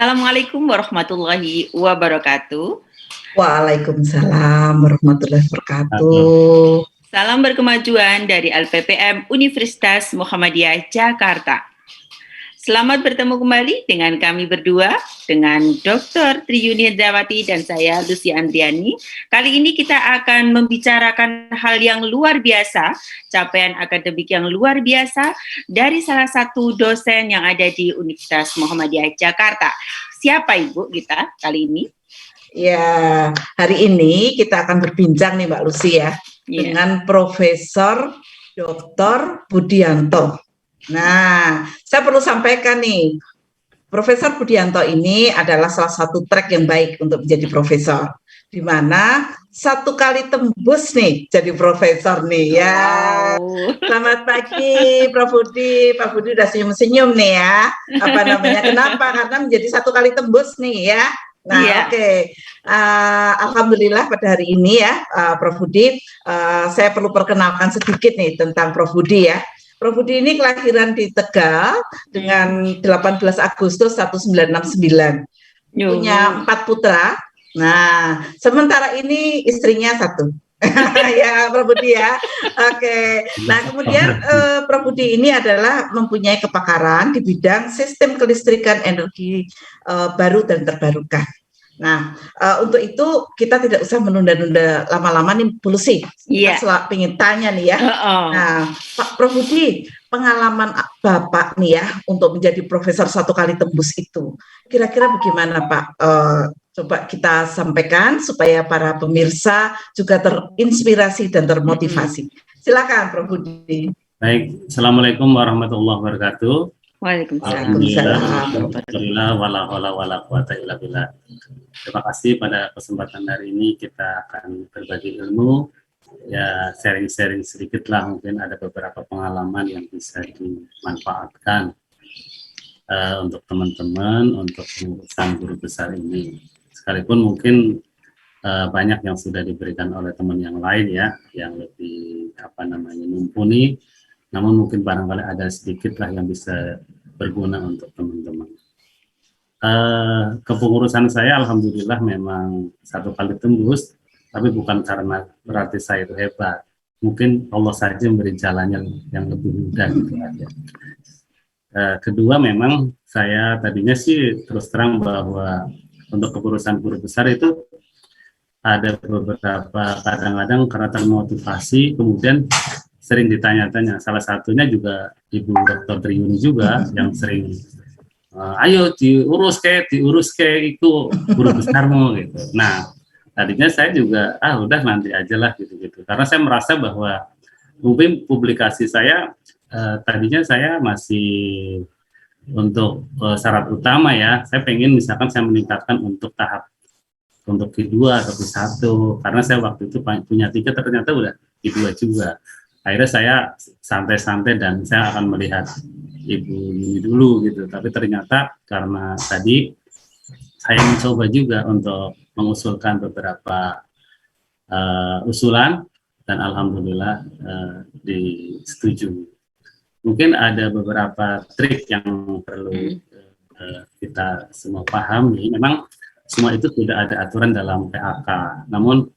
Assalamualaikum warahmatullahi wabarakatuh. Waalaikumsalam warahmatullahi wabarakatuh. Salam berkemajuan dari LPPM Universitas Muhammadiyah Jakarta. Selamat bertemu kembali dengan kami berdua, dengan Dr. Triyuni Indrawati dan saya Lucy Andriani. Kali ini kita akan membicarakan hal yang luar biasa, capaian akademik yang luar biasa dari salah satu dosen yang ada di Universitas Muhammadiyah Jakarta. Siapa Ibu kita kali ini? Ya, hari ini kita akan berbincang nih Mbak Lucy ya, dengan Profesor Dr. Budianto. Nah, saya perlu sampaikan nih, Profesor Budianto ini adalah salah satu track yang baik untuk menjadi profesor, di mana satu kali tembus nih jadi profesor nih ya. Wow. Selamat pagi Prof Budi, Pak Budi udah senyum-senyum nih ya. Apa namanya? Kenapa? Karena menjadi satu kali tembus nih ya. Nah, Oke. Alhamdulillah pada hari ini ya, Prof Budi, saya perlu perkenalkan sedikit nih tentang Prof Budi ya. Prof Budi ini kelahiran di Tegal dengan 18 Agustus 1969. Punya 4 putra. Nah, sementara ini istrinya 1. Ya, Prof Budi ya. Oke. Nah, kemudian Prof Budi ini adalah mempunyai kepakaran di bidang sistem kelistrikan energi baru dan terbarukan. Nah, untuk itu kita tidak usah menunda-nunda lama-lama nih Bu Lucy. Kita selalu pengen tanya nih ya. Nah, Pak Prof Budi, pengalaman Bapak nih ya untuk menjadi profesor satu kali tembus itu, kira-kira bagaimana Pak? Coba kita sampaikan supaya para pemirsa juga terinspirasi dan termotivasi. Silakan Prof Budi. Baik, Assalamualaikum warahmatullahi wabarakatuh. Waalaikumsalam. Alhamdulillah, wala haula wala quwata illa billah. Terima kasih pada kesempatan hari ini kita akan berbagi ilmu, ya sharing-sharing sedikit lah, mungkin ada beberapa pengalaman yang bisa dimanfaatkan untuk teman-teman, untuk pengurusan guru besar ini. Sekalipun mungkin banyak yang sudah diberikan oleh teman yang lain ya, yang lebih mumpuni, namun mungkin barangkali ada sedikit lah yang bisa berguna untuk teman-teman. Kepengurusan saya alhamdulillah memang satu kali tembus, tapi bukan karena berarti saya itu hebat. Mungkin Allah saja memberi jalannya yang lebih mudah gitu aja. Kedua, memang saya tadinya sih terus terang bahwa untuk kepengurusan guru besar itu ada beberapa kadang-kadang karena termotivasi kemudian sering ditanya-tanya. Salah satunya juga Ibu Dr. Triyuni juga yang sering ayo diurus ke itu guru besarmu gitu. Nah, tadinya saya juga udah nanti aja lah gitu. Karena saya merasa bahwa mungkin publikasi saya tadinya saya masih untuk syarat utama ya. Saya pengen misalkan saya meningkatkan untuk tahap untuk Q2 atau Q1 karena saya waktu itu punya 3 ternyata udah Q2 juga. Akhirnya saya santai-santai dan saya akan melihat Ibu ini dulu gitu. Tapi ternyata karena tadi saya mencoba juga untuk mengusulkan beberapa usulan dan alhamdulillah disetujui. Mungkin ada beberapa trik yang perlu kita semua pahami. Memang semua itu tidak ada aturan dalam PAK. Namun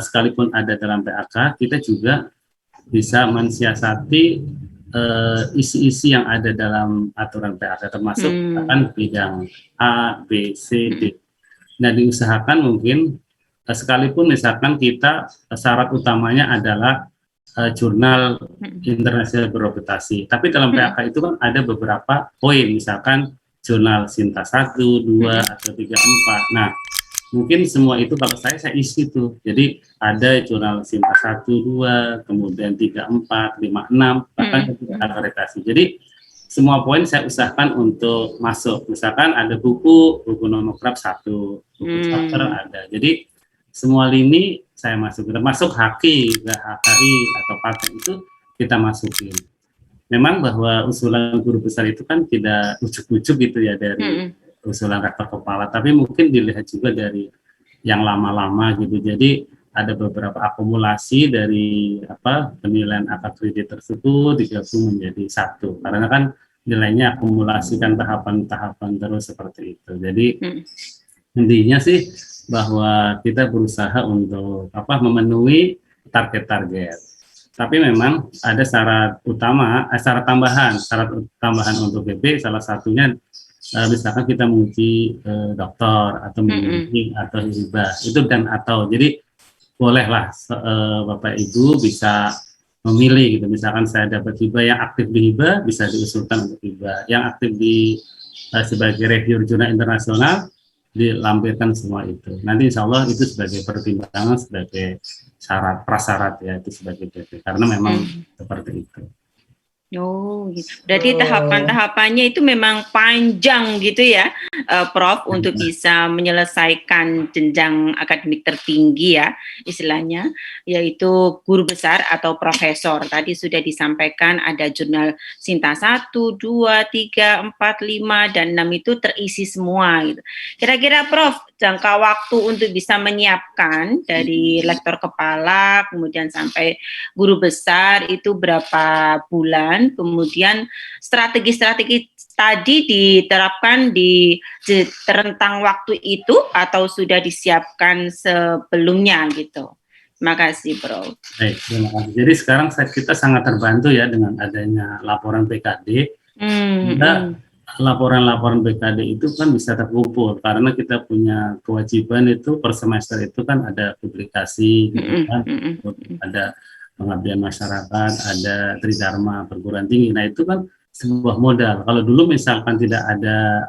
sekalipun ada dalam PAK, kita juga bisa mensiasati isi-isi yang ada dalam aturan PAK, termasuk akan bidang A, B, C, D. Nah, diusahakan mungkin sekalipun misalkan kita syarat utamanya adalah jurnal internasional berreputasi, tapi dalam PAK itu kan ada beberapa poin, misalkan jurnal Sinta 1, 2, atau 3, 4. Nah, mungkin semua itu kalau saya isi tuh. Jadi ada jurnal Sinta 1, 2, kemudian 3, 4, 5, 6, bahkan akreditasi. Jadi semua poin saya usahakan untuk masuk. Misalkan ada buku nomograf 1, buku chapter ada. Jadi semua lini saya masuk. Termasuk HKI, HKI atau paten itu kita masukin. Memang bahwa usulan guru besar itu kan tidak ujuk-ujuk gitu ya dari usulan rektor kepala, tapi mungkin dilihat juga dari yang lama-lama gitu. Jadi ada beberapa akumulasi dari penilaian akad kredit tersebut digabung menjadi satu. Karena kan nilainya akumulasikan tahapan-tahapan terus seperti itu. Jadi intinya sih bahwa kita berusaha untuk memenuhi target-target. Tapi memang ada syarat tambahan untuk BP, salah satunya misalkan kita menguji dokter atau menguji atau hibah itu dan atau jadi bolehlah Bapak Ibu bisa memilih gitu. Misalkan saya dapat hibah, yang aktif di hibah bisa diusulkan untuk hibah, yang aktif di sebagai reviewer jurnal internasional dilampirkan semua itu. Nanti insya Allah itu sebagai pertimbangan, sebagai prasyarat ya, itu sebagai BP karena memang seperti itu. Oh, gitu. Berarti tahapan-tahapannya itu memang panjang gitu ya, Prof, untuk bisa menyelesaikan jenjang akademik tertinggi ya, istilahnya, yaitu guru besar atau profesor. Tadi sudah disampaikan ada jurnal Sinta 1, 2, 3, 4, 5, dan 6 itu terisi semua gitu. Kira-kira Prof, jangka waktu untuk bisa menyiapkan dari lektor kepala, kemudian sampai guru besar itu berapa bulan? Kemudian strategi-strategi tadi diterapkan di rentang waktu itu atau sudah disiapkan sebelumnya gitu. Terima kasih, Bro. Baik, terima kasih. Jadi sekarang kita sangat terbantu ya dengan adanya laporan PKD. Laporan-laporan PKD itu kan bisa terkumpul karena kita punya kewajiban itu per semester itu kan ada publikasi, gitu kan, ada pengabdian masyarakat, ada tridharma perguruan tinggi. Nah itu kan sebuah modal. Kalau dulu misalkan tidak ada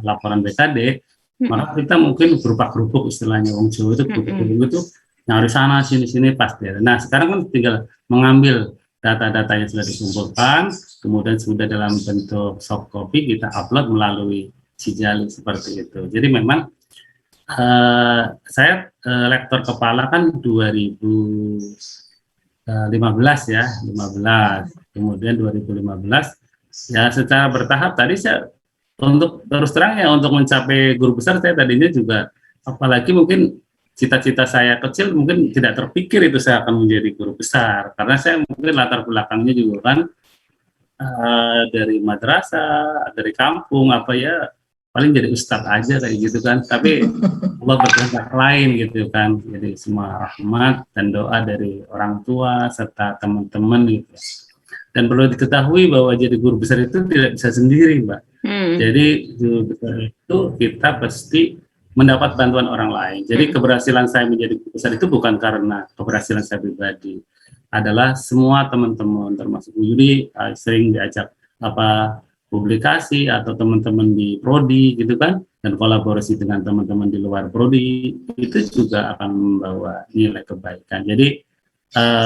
laporan BKD, maka kita mungkin gerubak-gerubuk istilahnya wong Jawa itu gerubak-gerubuk itu nyari sana sini pasti. Nah sekarang kan tinggal mengambil data-data yang sudah dikumpulkan, kemudian sudah dalam bentuk soft copy kita upload melalui Sijali seperti itu. Jadi memang saya lektor kepala kan 2015 ya, 15. Kemudian 2015 ya secara bertahap tadi saya untuk terus terang ya untuk mencapai guru besar saya tadinya juga apalagi mungkin cita-cita saya kecil mungkin tidak terpikir itu saya akan menjadi guru besar karena saya mungkin latar belakangnya juga kan dari madrasah, dari kampung paling jadi ustadz aja kayak gitu kan, tapi Allah berkehendak lain gitu kan, jadi semua rahmat dan doa dari orang tua serta teman-teman gitu. Dan perlu diketahui bahwa jadi guru besar itu tidak bisa sendiri, Mbak. Jadi guru besar itu kita pasti mendapat bantuan orang lain. Jadi keberhasilan saya menjadi guru besar itu bukan karena keberhasilan saya pribadi, adalah semua teman-teman termasuk Bu Yudi sering diajak publikasi atau teman-teman di prodi gitu kan, dan kolaborasi dengan teman-teman di luar prodi itu juga akan membawa nilai kebaikan. Jadi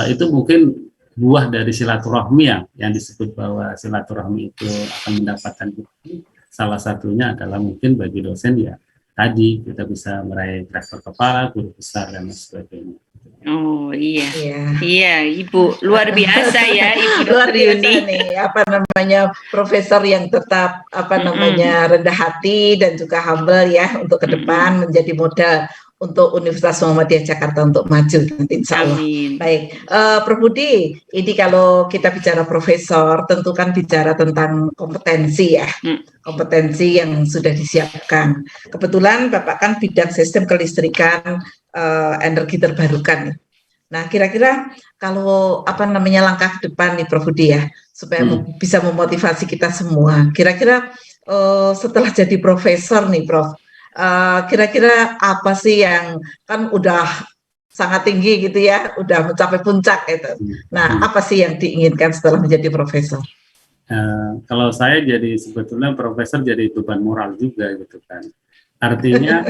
itu mungkin buah dari silaturahmi yang disebut bahwa silaturahmi itu akan mendapatkan bukti. Salah satunya adalah mungkin bagi dosen ya tadi kita bisa meraih rektor kepala, guru besar dan sebagainya. Oh iya, Ibu luar biasa ya, Ibu luar biasa Yuni. nih, profesor yang tetap rendah hati dan juga humble ya untuk ke depan menjadi modal untuk Universitas Muhammadiyah Jakarta untuk maju nanti insya Allah. Amin. Baik, Prof Budi, ini kalau kita bicara profesor tentu kan bicara tentang kompetensi ya, kompetensi yang sudah disiapkan. Kebetulan Bapak kan bidang sistem kelistrikan energi terbarukan. Nah, kira-kira kalau langkah ke depan nih Prof Budi ya, supaya bisa memotivasi kita semua. Kira-kira setelah jadi profesor nih Prof, kira-kira apa sih yang kan udah sangat tinggi gitu ya, udah mencapai puncak itu. Nah, apa sih yang diinginkan setelah menjadi profesor? Kalau saya jadi sebetulnya profesor jadi beban moral juga gitu kan. Artinya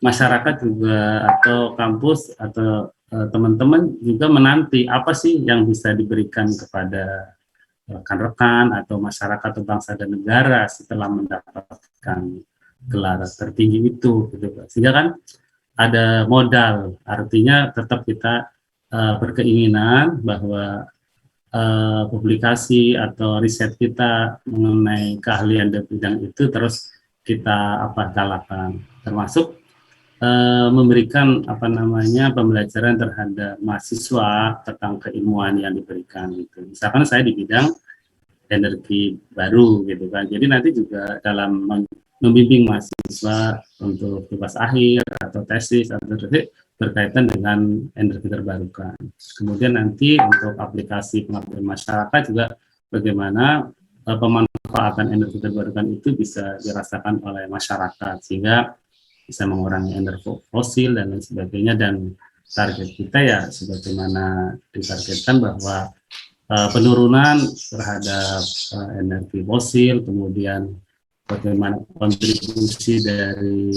masyarakat juga atau kampus atau teman-teman juga menanti apa sih yang bisa diberikan kepada rekan-rekan atau masyarakat atau bangsa dan negara setelah mendapatkan gelar tertinggi itu gitu. Sehingga kan ada modal, artinya tetap kita berkeinginan bahwa publikasi atau riset kita mengenai keahlian dan bidang itu terus kita galakan, termasuk memberikan pembelajaran terhadap mahasiswa tentang keilmuan yang diberikan gitu. Misalkan saya di bidang energi baru gitu kan. Jadi nanti juga dalam membimbing mahasiswa untuk tugas akhir atau tesis atau berkaitan dengan energi terbarukan. Kemudian nanti untuk aplikasi pengabdian masyarakat juga bagaimana pemanfaatan energi terbarukan itu bisa dirasakan oleh masyarakat sehingga bisa mengurangi energi fosil dan lain sebagainya. Dan target kita ya sebagaimana ditargetkan bahwa penurunan terhadap energi fosil, kemudian bagaimana kontribusi dari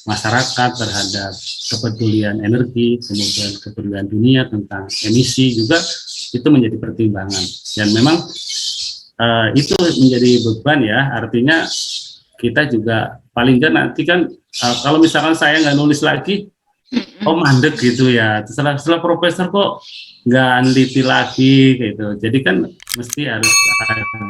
masyarakat terhadap kepedulian energi, kemudian kepedulian dunia tentang emisi juga itu menjadi pertimbangan. Dan memang itu menjadi beban ya, artinya kita juga paling nggak nanti kan kalau misalkan saya nggak nulis lagi, oh mandek gitu ya, setelah profesor kok nggak neliti lagi gitu. Jadi kan mesti harus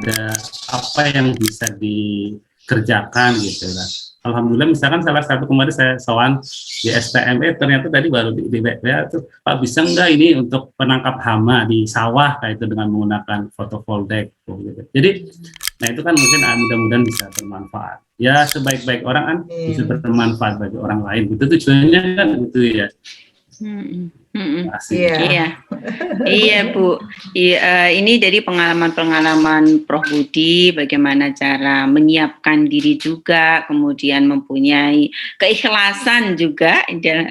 ada apa yang bisa dikerjakan gitu lah. Alhamdulillah misalkan salah satu kemarin saya soal di STME ternyata tadi baru di WA tuh, Pak bisa nggak ini untuk penangkap hama di sawah kayak itu dengan menggunakan photovoltaik gitu. Jadi nah itu kan mungkin mudah-mudahan bisa bermanfaat. Ya sebaik-baik orang kan bisa bermanfaat bagi orang lain. Itu tujuannya kan gitu ya. Iya Bu. Ini dari pengalaman-pengalaman Prof Budi, bagaimana cara menyiapkan diri juga, kemudian mempunyai keikhlasan juga.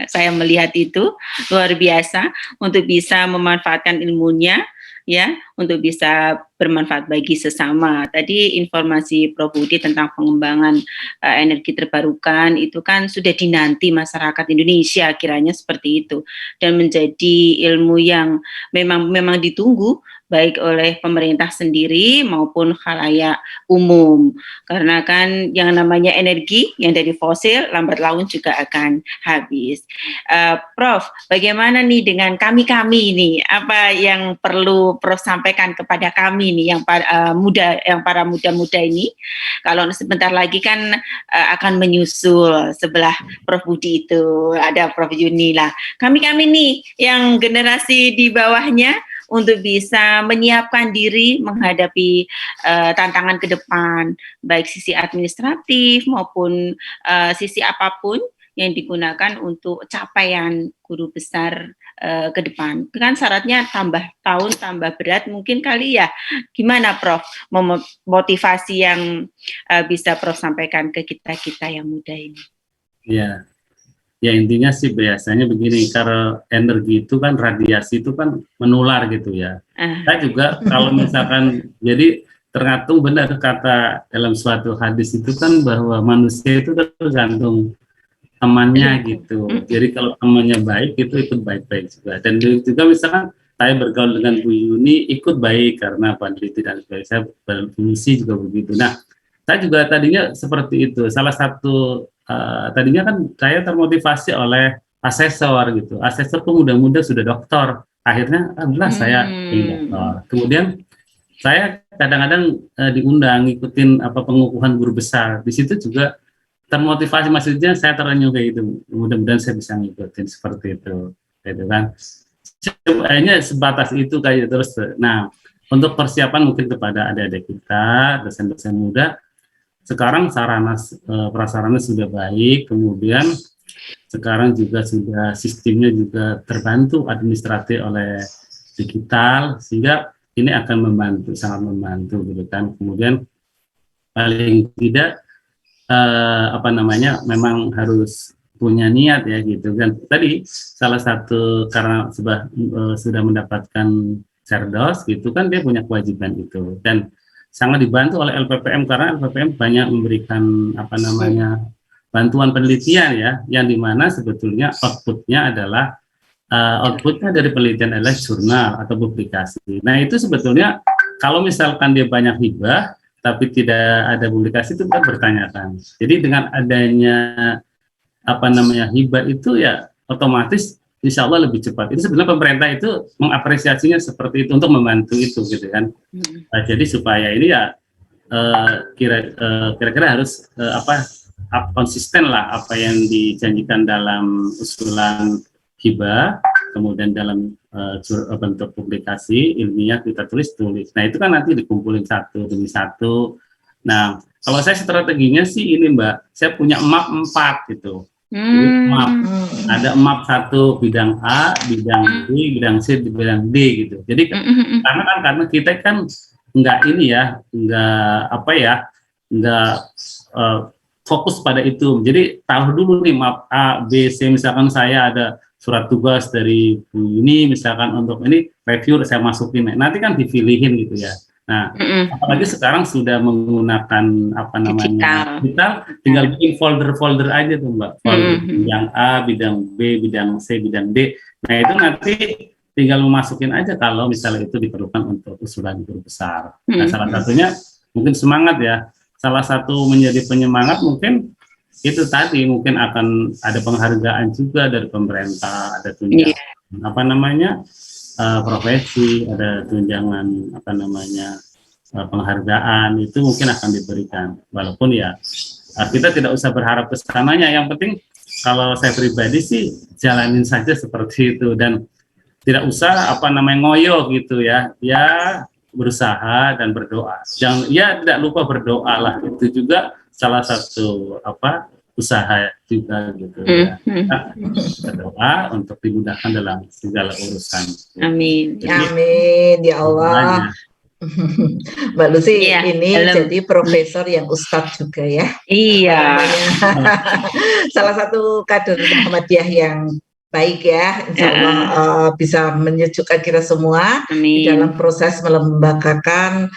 Saya melihat itu luar biasa untuk bisa memanfaatkan ilmunya, ya, untuk bisa bermanfaat bagi sesama. Tadi informasi Prof Budi tentang pengembangan energi terbarukan itu kan sudah dinanti masyarakat Indonesia, kiranya seperti itu, dan menjadi ilmu yang memang ditunggu baik oleh pemerintah sendiri maupun khalayak umum, karena kan yang namanya energi yang dari fosil lambat laun juga akan habis. Prof, bagaimana nih dengan kami ini? Apa yang perlu Prof sampaikan kepada kami nih yang para muda-muda ini? Kalau sebentar lagi kan akan menyusul sebelah Prof Budi itu ada Prof Yuni lah. Kami nih yang generasi di bawahnya untuk bisa menyiapkan diri menghadapi tantangan ke depan, baik sisi administratif maupun sisi apapun yang digunakan untuk capaian guru besar ke depan. Kan syaratnya tambah tahun, tambah berat mungkin kali ya. Gimana Prof? Motivasi yang bisa Prof sampaikan ke kita yang muda ini? Ya intinya sih biasanya begini, karena energi itu kan, radiasi itu kan menular gitu ya. Saya juga kalau misalkan, jadi tergantung, benar kata dalam suatu hadis itu kan bahwa manusia itu tergantung temannya gitu. Jadi kalau temannya baik itu ikut baik-baik juga. Dan juga misalkan saya bergaul dengan Bu Yuni ikut baik karena peneliti dan sebagainya, saya berfungsi juga begitu. Nah saya juga tadinya seperti itu. Salah satu tadinya kan saya termotivasi oleh asesor gitu. Asesor tuh muda-muda sudah doktor. Akhirnya alhamdulillah saya doktor. Kemudian saya kadang-kadang diundang ngikutin pengukuhan guru besar. Di situ juga termotivasi, maksudnya saya terenyuh kayak gitu. Mudah-mudahan saya bisa ngikutin seperti itu, gitu kan. Akhirnya sebatas itu kayak terus. Nah, untuk persiapan mungkin kepada adik-adik kita, dosen-dosen muda, sekarang sarana prasarana sudah baik, kemudian sekarang juga sudah sistemnya juga terbantu administratif oleh digital, sehingga ini akan membantu, sangat membantu gitu kan. Kemudian paling tidak memang harus punya niat ya gitu kan. Tadi salah satu karena sudah mendapatkan cerdos gitu kan, dia punya kewajiban itu, dan sangat dibantu oleh LPPM karena LPPM banyak memberikan bantuan penelitian ya, yang dimana sebetulnya outputnya dari penelitian adalah jurnal atau publikasi. Nah itu sebetulnya kalau misalkan dia banyak hibah tapi tidak ada publikasi itu kita bertanyakan. Jadi dengan adanya hibah itu ya otomatis insya Allah lebih cepat. Itu sebenarnya pemerintah itu mengapresiasinya seperti itu untuk membantu itu gitu kan. Jadi supaya ini ya kira-kira harus konsisten lah apa yang dijanjikan dalam usulan hibah, kemudian dalam bentuk publikasi ilmiah kita tulis. Nah itu kan nanti dikumpulin satu demi satu. Nah kalau saya strateginya sih ini Mbak, saya punya map 4 gitu. Jadi map ada map 1 bidang A, bidang B, bidang C, bidang D gitu. Jadi karena kita kan nggak ini ya, nggak fokus pada itu. Jadi taruh dulu nih map A, B, C. Misalkan saya ada surat tugas dari Bu Yuni, misalkan untuk ini review saya masukin. Nanti kan dipilihin gitu ya. Nah, apalagi sekarang sudah menggunakan kita tinggal bikin folder-folder aja tuh Mbak. Folder bidang A, bidang B, bidang C, bidang D. Nah itu nanti tinggal memasukin aja kalau misalnya itu diperlukan untuk usulan guru besar. Nah salah satunya mungkin semangat ya. Salah satu menjadi penyemangat mungkin itu tadi mungkin akan ada penghargaan juga dari pemerintah, ada tunjangan profesi, ada tunjangan penghargaan itu mungkin akan diberikan. Walaupun ya kita tidak usah berharap ke sananya. Yang penting kalau saya pribadi sih jalanin saja seperti itu dan tidak usah ngoyo gitu ya. Ya berusaha dan berdoa. Tidak lupa berdoa lah. Itu juga salah satu usaha juga gitu ya. Berdoa untuk dimudahkan dalam segala urusan. Amin. Jadi, amin ya Allah. Mbak Lucy ini jadi profesor yang ustadz juga ya. Iya. Salah satu kader Muhammadiyah yang baik ya, insya Allah bisa menyejukkan kita semua di dalam proses melembagakan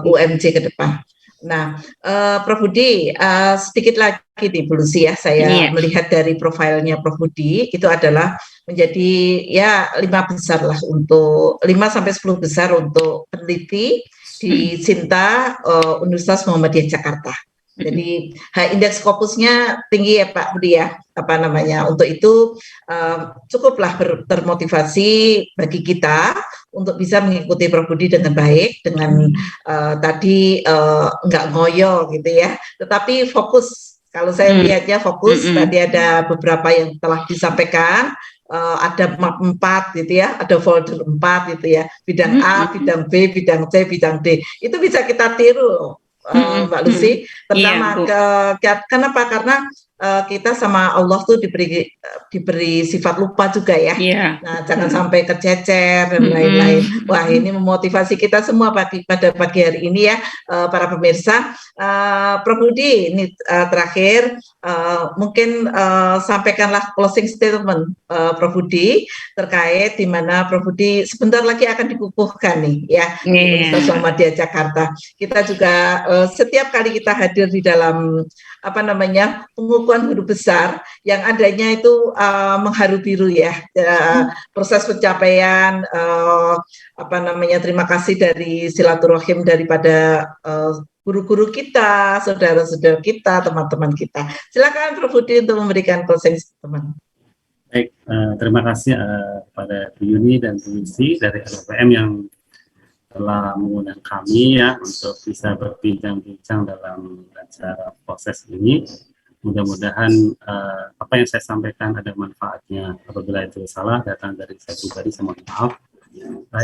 UMJ ke depan. Nah, Prof Budi, sedikit lagi nih Bu Lucy ya, saya melihat dari profilnya Prof Budi itu adalah menjadi ya 5 besar lah untuk 5 sampai 10 besar untuk peneliti di Sinta Universitas Muhammadiyah Jakarta. Jadi indeks Scopusnya tinggi ya Pak Budi ya, untuk itu cukuplah termotivasi bagi kita untuk bisa mengikuti Prof Budi dengan baik, dengan tadi nggak ngoyo gitu ya, tetapi fokus. Kalau saya lihatnya fokus, tadi ada beberapa yang telah disampaikan, ada map 4 gitu ya, ada folder 4 gitu ya, bidang A, bidang B, bidang C, bidang D, itu bisa kita tiru Mbak Lucy. Pertama, kenapa? Karena kita sama Allah tuh diberi sifat lupa juga ya. Nah, jangan sampai kececer dan lain-lain. Wah, ini memotivasi kita semua pada pagi hari ini ya, para pemirsa. Prof Budi, ini terakhir mungkin sampaikanlah closing statement Prof Budi terkait di mana Prof Budi sebentar lagi akan dikukuhkan nih ya di Universitas Muhammadiyah Jakarta. Kita juga setiap kali kita hadir di dalam pengukuhan guru besar yang adanya itu mengharu biru ya, proses pencapaian terima kasih dari silaturahim daripada guru-guru kita, saudara-saudara kita, teman-teman kita. Silakan Prof Budi untuk memberikan closing statement. Baik, terima kasih pada Bu Yuni dan Bu Lucy dari LPM yang telah mengundang kami ya untuk bisa berbincang-bincang dalam acara proses ini. Mudah-mudahan apa yang saya sampaikan ada manfaatnya. Apabila itu salah, datang dari saya pribadi, saya mohon maaf.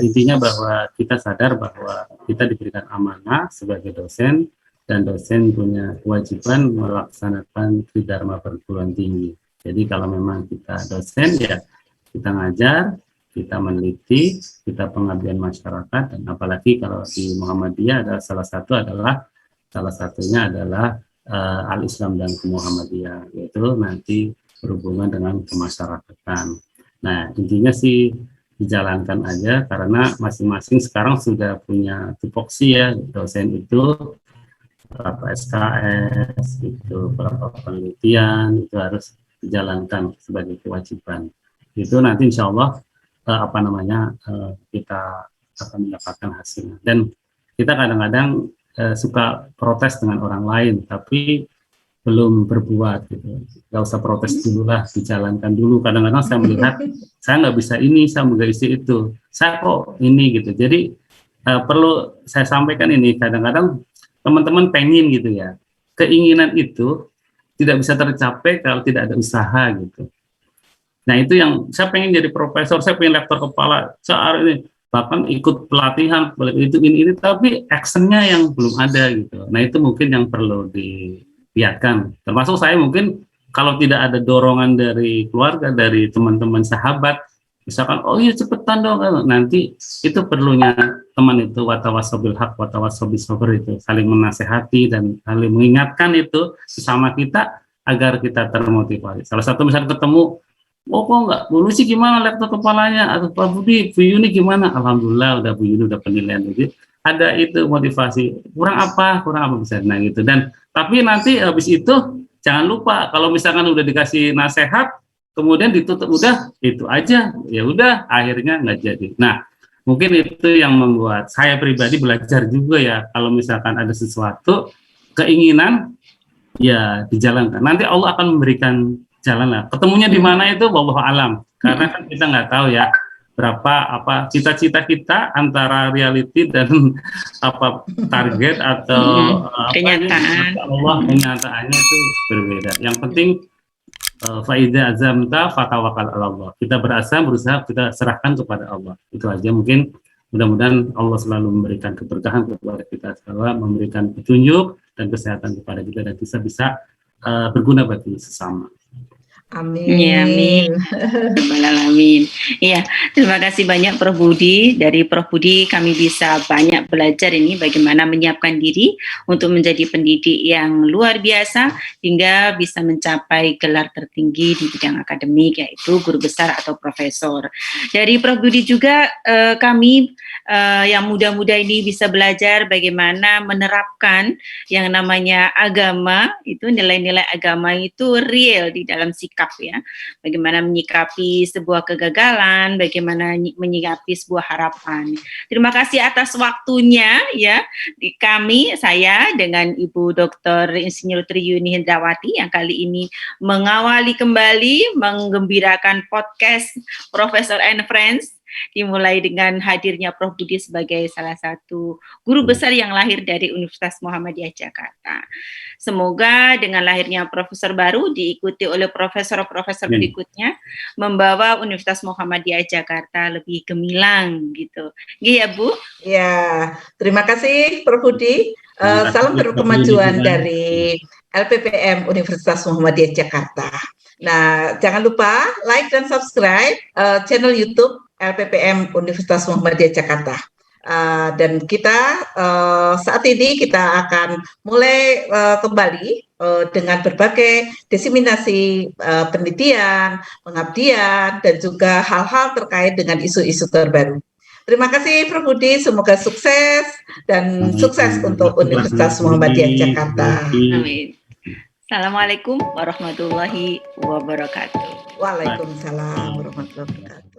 Intinya bahwa kita sadar bahwa kita diberikan amanah sebagai dosen, dan dosen punya kewajiban melaksanakan tridharma perguruan tinggi. Jadi kalau memang kita dosen ya kita ngajar, kita meneliti, kita pengabdian masyarakat, dan apalagi kalau di Muhammadiyah adalah salah satunya adalah Al-Islam dan Muhammadiyah, yaitu nanti berhubungan dengan kemasyarakatan. Nah, intinya sih dijalankan aja karena masing-masing sekarang sudah punya tupoksi ya, dosen itu berapa SKS, itu berapa penelitian, itu harus dijalankan sebagai kewajiban. Itu nanti insya Allah kita akan mendapatkan hasilnya. Dan kita kadang-kadang suka protes dengan orang lain, tapi belum berbuat gitu. Gak usah protes dulu lah, dijalankan dulu. Kadang-kadang saya melihat saya nggak bisa ini, saya nggak bisa itu, saya kok ini gitu. Jadi perlu saya sampaikan ini, kadang-kadang teman-teman pengen gitu ya, keinginan itu tidak bisa tercapai kalau tidak ada usaha gitu. Nah itu yang saya pengen jadi profesor, saya pengen rektor kepala saat ini, bahkan ikut pelatihan itu ini tapi actionnya yang belum ada gitu. Nah itu mungkin yang perlu dilihatkan. Termasuk saya mungkin kalau tidak ada dorongan dari keluarga, dari teman-teman sahabat, misalkan oh iya cepetan dong, nanti itu perlunya teman itu watawasobil haq watawasobis sabr, itu saling menasehati dan saling mengingatkan itu sesama kita agar kita termotivasi. Salah satu misalnya ketemu, oh kok enggak, Bu Lucy gimana lektor kepalanya, atau Pak Budi, Bu Yuni gimana, alhamdulillah udah Bu Yuni udah penilaian, jadi ada itu motivasi, kurang apa bisa, nah gitu. Dan tapi nanti habis itu jangan lupa kalau misalkan udah dikasih nasihat kemudian ditutup udah itu aja, ya udah akhirnya nggak jadi. Nah mungkin itu yang membuat saya pribadi belajar juga ya, kalau misalkan ada sesuatu keinginan ya dijalankan, nanti Allah akan memberikan jalan lah. Ketemunya di mana itu wallahu alam, karena kan kita nggak tahu ya berapa cita-cita kita antara reality dan target atau kenyataan. Allah kenyataannya itu berbeda. Yang penting faida azamta fatawakal Allah. Kita berusaha kita serahkan kepada Allah. Itu aja, mungkin mudah-mudahan Allah selalu memberikan keberkahan kepada kita semua, memberikan petunjuk dan kesehatan kepada kita, dan kita bisa berguna bagi sesama. Amin. Ya, amin. Amin. Iya, terima kasih banyak Prof Budi. Dari Prof Budi kami bisa banyak belajar ini bagaimana menyiapkan diri untuk menjadi pendidik yang luar biasa hingga bisa mencapai gelar tertinggi di bidang akademik, yaitu guru besar atau profesor. Dari Prof Budi juga kami yang muda-muda ini bisa belajar bagaimana menerapkan yang namanya agama, itu nilai-nilai agama itu real di dalam sikap ya, bagaimana menyikapi sebuah kegagalan, bagaimana menyikapi sebuah harapan. Terima kasih atas waktunya ya, di kami, saya dengan Ibu Dr. Insinyur Triyuni Hendrawati yang kali ini mengawali kembali menggembirakan podcast Professor and Friends, dimulai dengan hadirnya Prof Budi sebagai salah satu guru besar yang lahir dari Universitas Muhammadiyah Jakarta. Semoga dengan lahirnya profesor baru diikuti oleh profesor-profesor berikutnya membawa Universitas Muhammadiyah Jakarta lebih gemilang gitu. Iya Bu? Ya, terima kasih Prof Budi. Salam berkemajuan dari LPPM Universitas Muhammadiyah Jakarta. Nah, jangan lupa like dan subscribe channel YouTube LPPM Universitas Muhammadiyah Jakarta. Dan kita saat ini kita akan mulai kembali dengan berbagai diseminasi penelitian, pengabdian, dan juga hal-hal terkait dengan isu-isu terbaru. Terima kasih Prof Budi, semoga sukses dan sukses untuk Universitas Muhammadiyah Jakarta. Amin. Assalamualaikum warahmatullahi wabarakatuh. Waalaikumsalam warahmatullahi wabarakatuh.